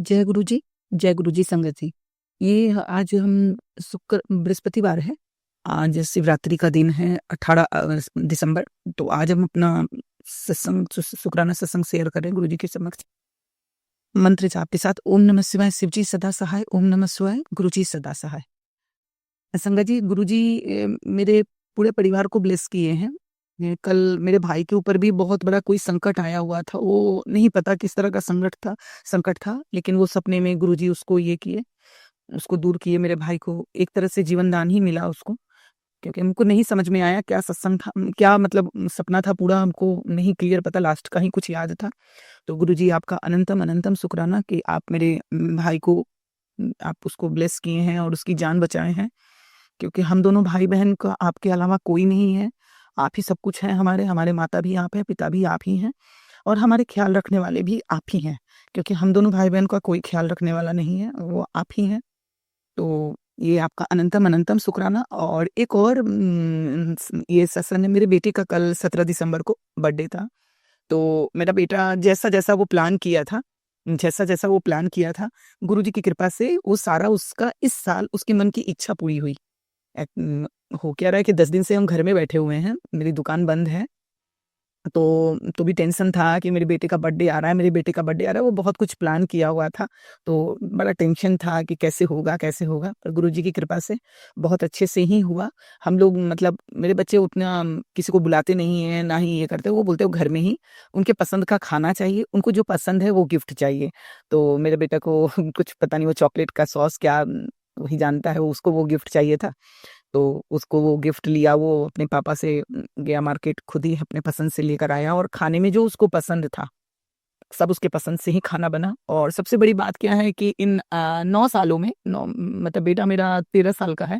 जय गुरु जी, जय गुरु जी संगत जी। ये आज हम बृहस्पतिवार है। आज शिवरात्रि का दिन है 18 दिसंबर। तो आज हम अपना शुक्राना सत्संग शेयर कर रहे हैं गुरु जी के समक्ष। मंत्र जाप के साथ ओम नमः शिवाय, शिव जी सदा सहाय, ओम नमः शिवाय, गुरु जी सदा सहाय। संगत जी, गुरु जी मेरे पूरे परिवार को ब्लेस किए हैं। कल मेरे भाई के ऊपर भी बहुत बड़ा कोई संकट आया हुआ था। वो नहीं पता किस तरह का संकट था, लेकिन वो सपने में गुरुजी उसको ये किए, उसको दूर किए। मेरे भाई को एक तरह से जीवन दान ही मिला उसको, क्योंकि हमको नहीं समझ में आया क्या सत्संग था, क्या मतलब सपना था, पूरा हमको नहीं क्लियर पता, लास्ट का ही कुछ याद था। तो गुरुजी आपका अनंतम अनंतम शुक्राना कि आप मेरे भाई को आप उसको ब्लेस किए हैं और उसकी जान बचाए हैं, क्योंकि हम दोनों भाई बहन का आपके अलावा कोई नहीं है। आप ही सब कुछ हैं हमारे माता भी आप हैं, पिता भी आप ही हैं, और हमारे ख्याल रखने वाले भी आप ही हैं, क्योंकि हम दोनों भाई बहन का कोई ख्याल रखने वाला नहीं है, वो आप ही हैं। तो ये आपका अनंतम अनंतम शुक्राना। और एक और ये सत्संग है, मेरे बेटे का कल 17 दिसंबर को बर्थडे था। तो मेरा बेटा जैसा जैसा वो प्लान किया था, गुरुजी की कृपा से वो सारा उसका इस साल उसके मन की इच्छा पूरी हुई। हो क्या रहा है कि 10 दिन से हम घर में बैठे हुए हैं, मेरी दुकान बंद है। तो भी टेंशन था कि मेरे बेटे का बर्थडे आ रहा है, वो बहुत कुछ प्लान किया हुआ था। तो बड़ा टेंशन था कि कैसे होगा, पर गुरुजी की कृपा से बहुत अच्छे से ही हुआ। हम लोग मतलब मेरे बच्चे उतना किसी को बुलाते नहीं हैं, ना ही ये करते, वो बोलते हो घर में ही उनके पसंद का खाना चाहिए, उनको जो पसंद है वो गिफ्ट चाहिए। तो मेरे बेटा को कुछ पता नहीं, वो चॉकलेट का सॉस क्या वही जानता है, उसको वो गिफ्ट चाहिए था। तो उसको वो गिफ्ट लिया, वो अपने पापा से गया मार्केट, खुद ही अपने पसंद से लेकर आया, और खाने में जो उसको पसंद था सब उसके पसंद से ही खाना बना। और सबसे बड़ी बात क्या है कि इन 9 सालों में, मतलब बेटा मेरा 13 साल का है,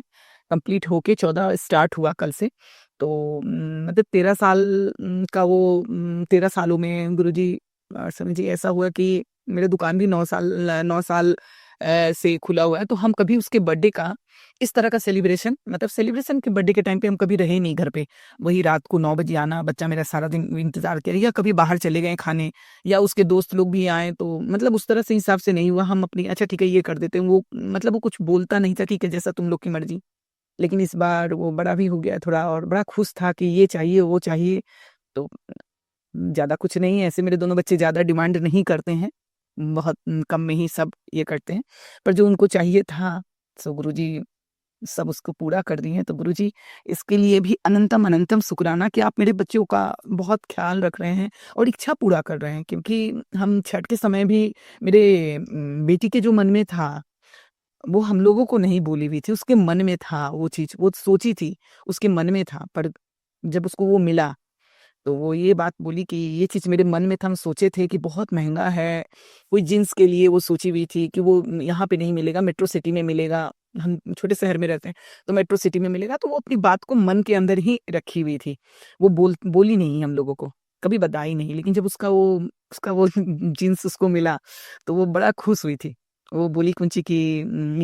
कंप्लीट होके 14 स्टार्ट हुआ कल से। तो मतलब 13 साल का वो 13 सालों में गुरुजी समझिए ऐसा हुआ कि मेरा दुकान भी 9 साल से खुला हुआ है। तो हम कभी उसके बर्थडे का इस तरह का सेलिब्रेशन के बर्थडे के टाइम पे हम कभी रहे नहीं घर पे। वही रात को 9 बजे आना, बच्चा मेरा सारा दिन इंतजार करे, या कभी बाहर चले गए खाने, या उसके दोस्त लोग भी आए, तो मतलब उस तरह से हिसाब से नहीं हुआ। हम अपनी अच्छा ठीक है ये कर देते हैं, वो मतलब वो कुछ बोलता नहीं था, ठीक है जैसा तुम लोग की मर्जी। लेकिन इस बार वो बड़ा भी हो गया थोड़ा, और बड़ा खुश था कि ये चाहिए वो चाहिए। तो ज्यादा कुछ नहीं है, ऐसे मेरे दोनों बच्चे ज्यादा डिमांड नहीं करते हैं, बहुत कम में ही सब ये करते हैं। पर जो उनको चाहिए था, सो गुरुजी सब उसको पूरा कर दिए हैं। तो गुरुजी इसके लिए भी अनंतम अनंतम शुक्राना कि आप मेरे बच्चों का बहुत ख्याल रख रहे हैं और इच्छा पूरा कर रहे हैं। क्योंकि हम छठ के समय भी मेरे बेटी के जो मन में था, वो हम लोगों को नहीं बोली हुई थी, उसके मन में था वो चीज, वो सोची थी, उसके मन में था। पर जब उसको वो मिला, तो वो ये बात बोली कि ये चीज मेरे मन में था, हम सोचे थे कि बहुत महंगा है, कोई जींस के लिए वो सोची हुई थी कि वो यहाँ पे नहीं मिलेगा, मेट्रो सिटी में मिलेगा, हम छोटे शहर में रहते हैं तो मेट्रो सिटी में मिलेगा। तो वो अपनी बात को मन के अंदर ही रखी हुई थी, वो बोली नहीं हम लोगों को, कभी बताई नहीं। लेकिन जब उसका वो जींस उसको मिला, तो वो बड़ा खुश हुई थी। वो बोली कुंची कि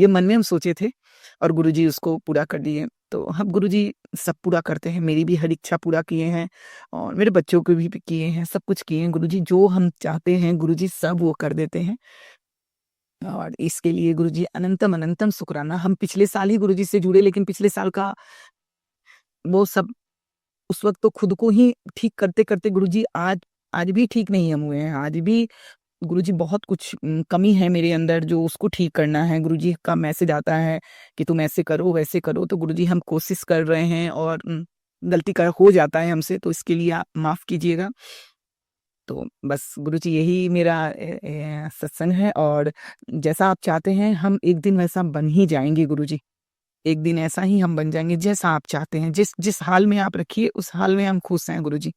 ये मन में हम सोचे थे और गुरुजी उसको पूरा कर दिए। तो हम गुरुजी सब पूरा करते हैं, मेरी भी हर इच्छा पूरा किए हैं, और मेरे बच्चों को भी किए हैं, सब कुछ किए हैं गुरुजी। जो हम चाहते हैं गुरुजी सब वो कर देते हैं, और इसके लिए गुरुजी अनंतम अनंतम शुक्राना। हम पिछले साल ही गुरुजी से जुड़े, लेकिन पिछले साल का वो सब उस वक्त तो खुद को ही ठीक करते करते गुरुजी आज आज भी ठीक नहीं हम हुए हैं। आज भी गुरुजी बहुत कुछ कमी है मेरे अंदर, जो उसको ठीक करना है। गुरुजी का मैसेज आता है कि तुम ऐसे करो वैसे करो, तो गुरुजी हम कोशिश कर रहे हैं, और गलती कर हो जाता है हमसे, तो इसके लिए आप माफ कीजिएगा। तो बस गुरुजी यही मेरा सत्संग है, और जैसा आप चाहते हैं हम एक दिन वैसा बन ही जाएंगे गुरुजी। एक दिन ऐसा ही हम बन जाएंगे जैसा आप चाहते हैं, जिस जिस हाल में आप रखिए उस हाल में हम खुश हैं गुरुजी।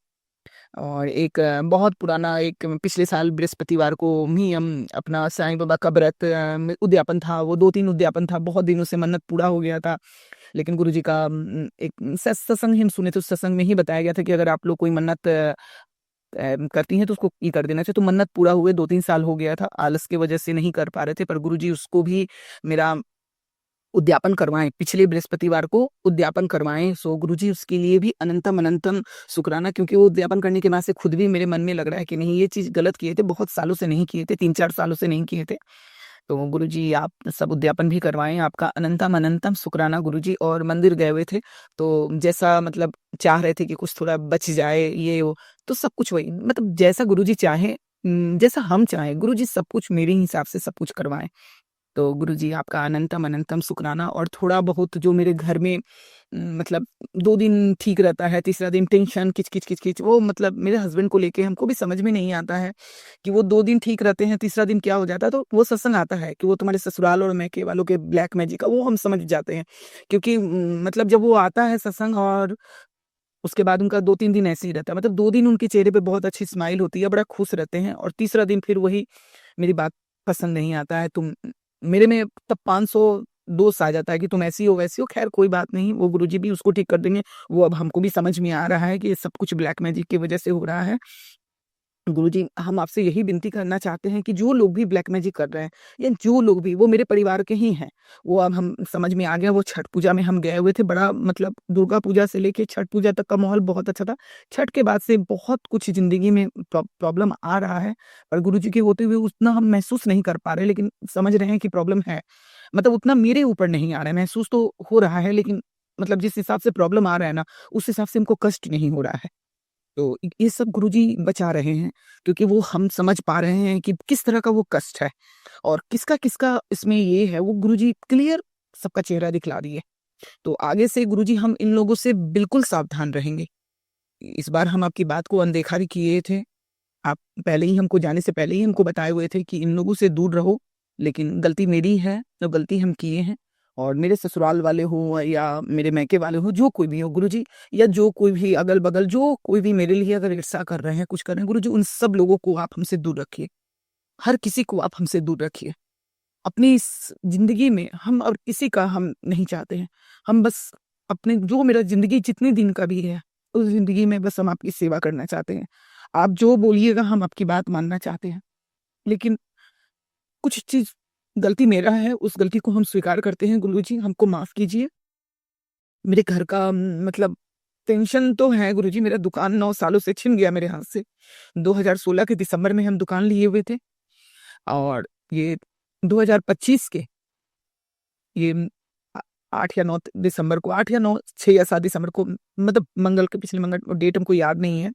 और एक बहुत पुराना, एक पिछले साल बृहस्पतिवार को ही हम अपना साईं बाबा का व्रत उद्यापन था, वो 2-3 उद्यापन था, बहुत दिनों से मन्नत पूरा हो गया था। लेकिन गुरुजी का एक सत्संग हम सुने थे, उस सत्संग में ही बताया गया था कि अगर आप लोग कोई मन्नत करती हैं तो उसको ये कर देना चाहिए। तो मन्नत पूरा हुए 2-3 साल हो गया था, आलस की वजह से नहीं कर पा रहे थे, पर गुरुजी उसको भी मेरा उद्यापन करवाएं, पिछले बृहस्पतिवार को उद्यापन करवाएं। सो गुरुजी उसके लिए भी अनंतम अनंतम शुक्राना, क्योंकि वो उद्यापन करने के बाद से खुद भी मेरे मन में लग रहा है कि नहीं ये चीज गलत किए थे, बहुत सालों से नहीं किए थे, 3-4 सालों से नहीं किए थे। तो गुरुजी आप सब उद्यापन भी करवाएँ, आपका अनंतम अनंतम शुक्राना गुरुजी। और मंदिर गए हुए थे, तो जैसा मतलब चाह रहे थे कि कुछ थोड़ा बच जाए ये वो, तो सब कुछ वही मतलब जैसा गुरुजी चाहें, जैसा हम चाहें, गुरुजी सब कुछ मेरे हिसाब से सब कुछ करवाएँ। तो गुरुजी आपका अनंतम अनंतम शुक्राना। और थोड़ा बहुत जो मेरे घर में मतलब 2 दिन ठीक रहता है, तीसरा दिन टेंशन किच-किच किच-किच, वो मतलब मेरे हस्बैंड को लेके हमको भी समझ में नहीं आता है कि वो 2 दिन ठीक रहते हैं, तीसरा दिन क्या हो जाता है। तो वो सत्संग आता है कि वो तुम्हारे ससुराल और मायके वालों के ब्लैक मैजिक का, वो हम समझ जाते हैं। क्योंकि मतलब जब वो आता है सत्संग और उसके बाद उनका 2-3 दिन ऐसे ही रहता है। मतलब 2 दिन उनके चेहरे पे बहुत अच्छी स्माइल होती है, बड़ा खुश रहते हैं, और तीसरा दिन फिर वही मेरी बात पसंद नहीं आता है। तुम मेरे में तब 500 दोष आ जाता है कि तुम ऐसी हो, वैसी हो। ख़ैर कोई बात नहीं, वो गुरुजी भी उसको ठीक कर देंगे। वो अब हमको भी समझ में आ रहा है कि ये सब कुछ ब्लैक मैजिक की वज़ह से हो रहा है। गुरुजी, हम आपसे यही विनती करना चाहते हैं कि जो लोग भी ब्लैक मैजिक कर रहे हैं, या जो लोग भी, वो मेरे परिवार के ही हैं। वो अब हम समझ में आ गया। वो छठ पूजा में हम गए हुए थे, बड़ा मतलब दुर्गा पूजा से लेके छठ पूजा तक का माहौल बहुत अच्छा था। छठ के बाद से बहुत कुछ ज़िंदगी में प्रॉब्लम आ रहा है, पर गुरुजी के होते हुए उतना हम महसूस नहीं कर पा रहे, लेकिन समझ रहे हैं कि प्रॉब्लम है। मतलब उतना मेरे ऊपर नहीं आ रहा है, महसूस तो हो रहा है, लेकिन मतलब जिस हिसाब से प्रॉब्लम आ रहा है ना, उस हिसाब से हमको कष्ट नहीं हो रहा है। तो ये सब गुरुजी बचा रहे हैं, क्योंकि वो हम समझ पा रहे हैं कि किस तरह का वो कष्ट है, और किसका-किसका इसमें ये है, वो गुरुजी क्लियर सबका चेहरा दिखला दिए। तो आगे से गुरुजी हम इन लोगों से बिल्कुल सावधान रहेंगे। इस बार हम आपकी बात को अनदेखा भी किए थे। आप पहले ही हमको जाने से पहले ही हमको बताए हुए थे कि इन लोगों से दूर रहो, लेकिन गलती मेरी है, जो गलती हम किए हैं। और मेरे ससुराल वाले हों या मेरे मायके वाले हों, जो कोई भी हो गुरुजी, या जो कोई भी अगल-बगल जो कोई भी मेरे लिए अगर ईर्ष्या कर रहे हैं, कुछ कर रहे हैं, गुरुजी उन सब लोगों को आप हमसे दूर रखिए। हर किसी को आप हमसे दूर रखिए। अपनी इस ज़िंदगी में हम और किसी का हम नहीं चाहते हैं। हम बस अपने जो मेरा ज़िंदगी जितने दिन का भी है, उस ज़िंदगी में बस हम आपकी सेवा करना चाहते हैं। आप जो बोलिएगा हम आपकी बात मानना चाहते हैं। लेकिन कुछ चीज़ गलती मेरा है, उस गलती को हम स्वीकार करते हैं। गुरुजी हमको माफ़ कीजिए। मेरे घर का मतलब टेंशन तो है गुरुजी, मेरा दुकान 9 सालों से छिन गया मेरे हाथ से। 2016 के दिसंबर में हम दुकान लिए हुए थे, और ये 2025 के ये 8 या 9 दिसंबर को, 8 या 9, 6 या 7 दिसंबर को, मतलब मंगल के पिछले मंगल, डेट हमको याद नहीं है,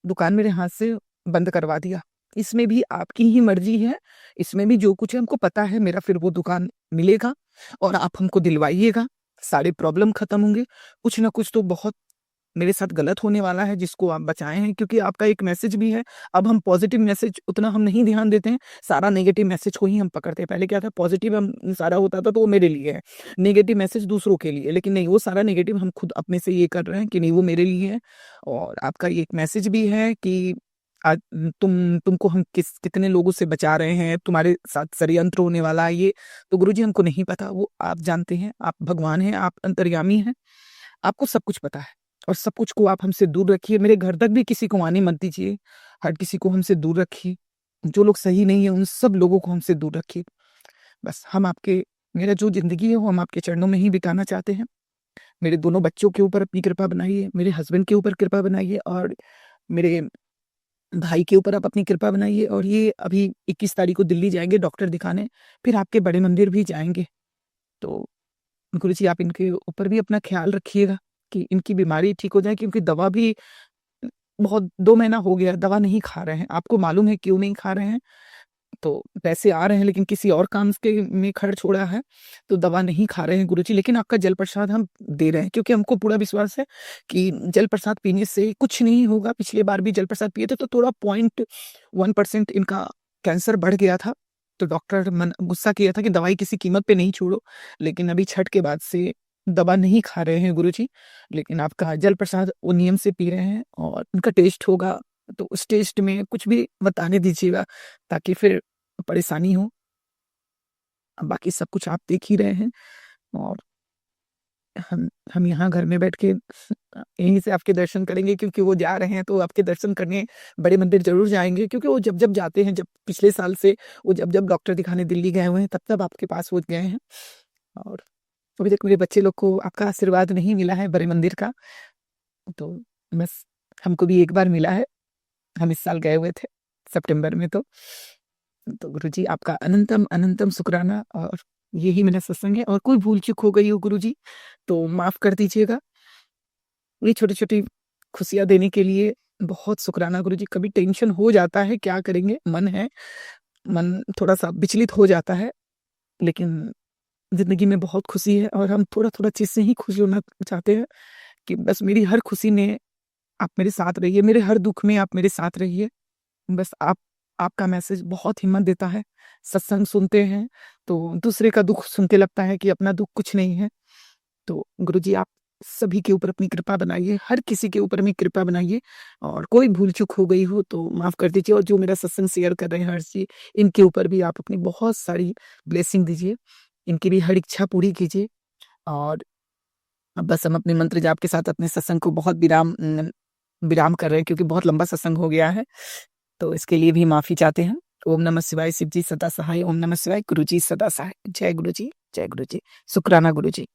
दुकान मेरे हाथ से बंद करवा दिया। इसमें भी आपकी ही मर्ज़ी है, इसमें भी जो कुछ है हमको पता है, मेरा फिर वो दुकान मिलेगा और आप हमको दिलवाइएगा, सारे प्रॉब्लम खत्म होंगे। कुछ ना कुछ तो बहुत मेरे साथ गलत होने वाला है, जिसको आप बचाए हैं, क्योंकि आपका एक मैसेज भी है। अब हम पॉज़िटिव मैसेज उतना हम नहीं ध्यान देते हैं, सारा नेगेटिव मैसेज को ही हम पकड़ते हैं। पहले क्या था, पॉज़िटिव हम सारा होता था तो वो मेरे लिए है, नेगेटिव मैसेज दूसरों के लिए, लेकिन नहीं, वो सारा नेगेटिव हम खुद अपने से ये कर रहे हैं कि नहीं वो मेरे लिए है। और आपका ये एक मैसेज भी है कि आज तुमको हम कितने लोगों से बचा रहे हैं, तुम्हारे साथ षड्यंत्र होने वाला है ये, तो गुरुजी हमको नहीं पता, वो आप जानते हैं, आप भगवान हैं, आप अंतर्यामी हैं, आपको सब कुछ पता है। और सब कुछ को आप हमसे दूर रखिए, मेरे घर तक भी किसी को आने मत दीजिए, हर किसी को हमसे दूर रखिए, जो लोग सही नहीं है उन सब लोगों को हमसे दूर रखिए। बस हम आपके मेरा जो ज़िंदगी है वो हम आपके चरणों में ही बिताना चाहते हैं। मेरे दोनों बच्चों के ऊपर अपनी कृपा बनाइए, मेरे हस्बैंड के ऊपर कृपा बनाइए, और मेरे भाई के ऊपर आप अपनी कृपा बनाइए। और ये अभी 21 तारीख को दिल्ली जाएँगे डॉक्टर दिखाने, फिर आपके बड़े मंदिर भी जाएँगे। तो गुरुजी आप इनके ऊपर भी अपना ख़्याल रखिएगा कि इनकी बीमारी ठीक हो जाए, क्योंकि दवा भी बहुत 2 महीना हो गया दवा नहीं खा रहे हैं। आपको मालूम है क्यों नहीं खा रहे हैं? तो पैसे आ रहे हैं, लेकिन किसी और काम के में खर्च हो रहा है, तो दवा नहीं खा रहे हैं गुरुजी। लेकिन आपका जल प्रसाद हम दे रहे हैं, क्योंकि हमको पूरा विश्वास है कि जल प्रसाद पीने से कुछ नहीं होगा। पिछली बार भी जल प्रसाद पिए थे तो थोड़ा 0.1% इनका कैंसर बढ़ गया था। तो डॉक्टर गुस्सा किया था कि दवाई किसी कीमत पे नहीं छोड़ो। लेकिन अभी छठ के बाद से दवा नहीं खा रहे हैं गुरुजी। लेकिन आपका जल प्रसाद वो नियम से पी रहे हैं, और उनका टेस्ट होगा, तो उस टेस्ट में कुछ भी बताने दीजिएगा, ताकि फिर परेशानी हो। बाकी सब कुछ आप देख ही रहे हैं, और हम यहाँ घर में बैठ के यहीं से आपके दर्शन करेंगे, क्योंकि वो जा रहे हैं तो आपके दर्शन करने बड़े मंदिर ज़रूर जाएँगे, क्योंकि वो जब-जब जाते हैं, जब पिछले साल से वो जब-जब डॉक्टर दिखाने दिल्ली गए हुए हैं, तब-तब आपके पास वो गए हैं। और अभी तक मेरे बच्चे लोग को आपका आशीर्वाद नहीं मिला है बड़े मंदिर का, तो बस हमको भी एक बार मिला है। हम इस साल गए हुए थे, सितंबर में तो। तो गुरुजी आपका अनंतम अनंतम शुक्राना, और यही मेरा सत्संग है, और कोई भूल-चूक हो गई हो गुरुजी, तो माफ़ कर दीजिएगा। ये छोटी-छोटी खुशियाँ देने के लिए बहुत शुक्राना गुरुजी। कभी टेंशन हो जाता है, क्या करेंगे? मन है, मन थोड़ा-सा विचलित हो जाता है, लेकिन ज़िंदगी में बहुत खुशी है, और हम थोड़ा-थोड़ा चीज़ से ही खुश होना चाहते हैं कि बस मेरी हर खुशी में आप मेरे साथ रहिए, मेरे हर दुःख में आप मेरे साथ रहिए। बस आपका मैसेज बहुत हिम्मत देता है। सत्संग सुनते हैं, तो दूसरे का दुःख सुन के लगता है कि अपना दुःख कुछ नहीं है। तो गुरुजी आप सभी के ऊपर अपनी कृपा बनाइए, हर किसी के ऊपर अपनी कृपा बनाइए, और कोई भूल-चूक हो गई हो तो माफ़ कर दीजिए, और जो मेरा सत्संग शेयर कर रहे हैं हर्ष जी, इनके ऊपर भी आप अपनी बहुत सारी ब्लेसिंग दीजिए, इनकी भी हर इच्छा पूरी कीजिए। और बस हम अपने मंत्र जाप के साथ अपने सत्संग को बहुत विराम कर रहे हैं, क्योंकि बहुत लंबा सत्संग हो गया है, तो इसके लिए भी माफ़ी चाहते हैं। ओम नमः शिवाय, शिव जी सदा सहाय, ओम नमः शिवाय, गुरु जी सदा सहाय। जय गुरु जी, जय गुरु जी। शुक्राना गुरु जी।